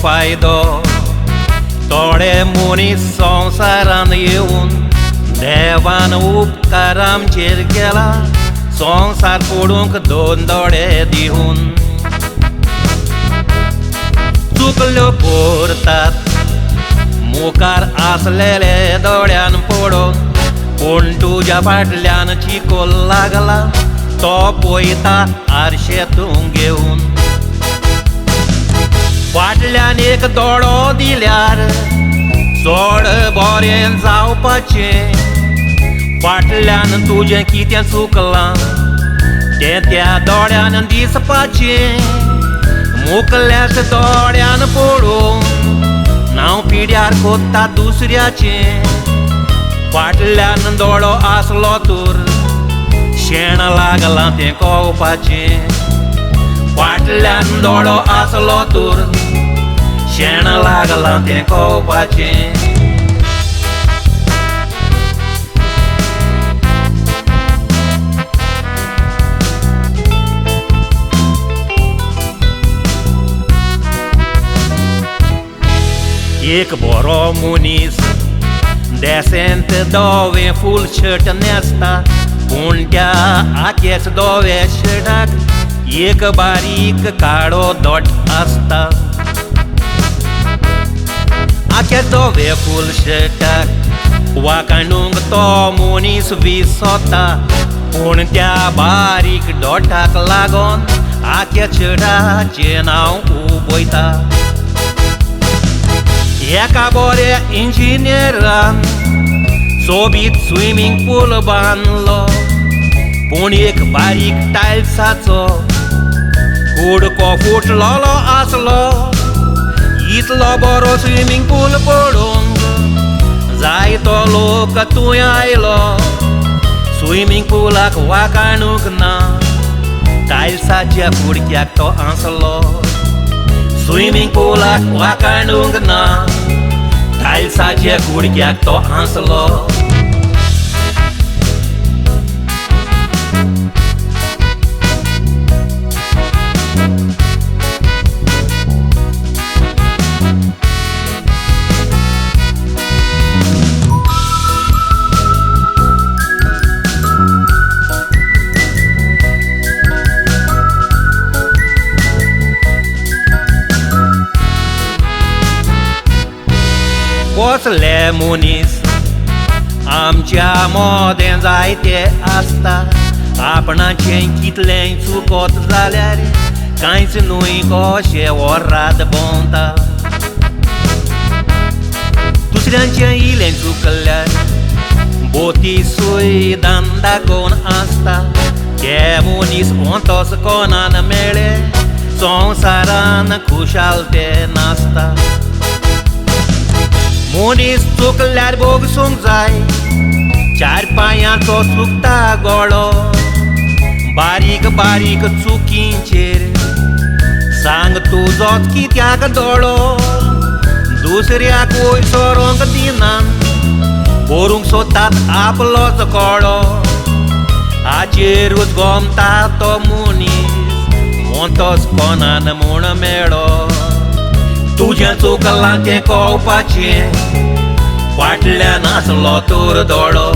फायदो थोडे मनीस संवसारान येवन देवान उपकार आमचेर केला संवसार पडूंक दोन दोळे दिवन चुकल्यो परतात मुखार आसलेले दोळ्यान पडोन पूण तुज्या फाटल्यान चिकोल लागला तो पळयता आरशेतूं घेवन फाटल्यान एक दोळो दिल्यार चड बरें जावपाचें फाटल्यान तुजें कितें चुकलां तें त्या दोळ्यान दिसपाचें मुखल्याच दोळ्यान पडून नांव पिड्यार कोत्ता दुसऱ्याचें फाटल्यान दोळो आसलो तर शेण लागलां तें कळपाचें फाटल्यान दोळो आसलो तर शेण लागलां तें कळपाचें एक बरो मनीस डेसेंत धवे फूल शर्ट न्हेसता पूण त्या आख्याच धव्या शर्टाक एक बारीक काळो दोट आसता आख्या धव्या फूल शर्टाक वाकाणूंक तो मनीस विसोता पूण त्या बारीक दोटाक लागोन आख्या शर्टाचें नांव उबयता एका बऱ्या इंजिनियरान सोबीत स्विमींग पूल बांदलो पूण एक बारीक टायल्साचो कुडको फुटलोलो आसलो इतलो बरो स्विमींग पूल पडूंक जायतो लोक थंय आयलो स्विमींग पूलाक वाकाणूक ना टायल्साच्या कुडक्याक तो आसलो स्विमींग पूलाक वाकाणूक ना टायल्साच्या कुडक्याक तो आसलो कसले मनीस आमच्या मोदें जायते आसता आपणाचें कितलेंय चुकोत जाल्यार कांयच न्हय कशें हो रात भोंवता दुसऱ्यांचें इलें चुकल्यार बोती सूय दांदा कोण आसता ते मनीस ओंतोस कोणान मेळे संवसारान खुशाल ते नासता मनीस चुकल्यार बोगसूंक जाय चार पांयांचो चुकता गळो बारीक बारीक चुकींचेर सांग तुजोच कित्याक दोळो दुसऱ्याक वयसरोंक दिनात बरोवंक सोदतात आपलोच कळो हाचेरूच गोमता तो मनीस मोतोच कोणान म्हूण मेळो तुजें चुकलां तें कळपाचें फाटल्यान आसलो तर दोळो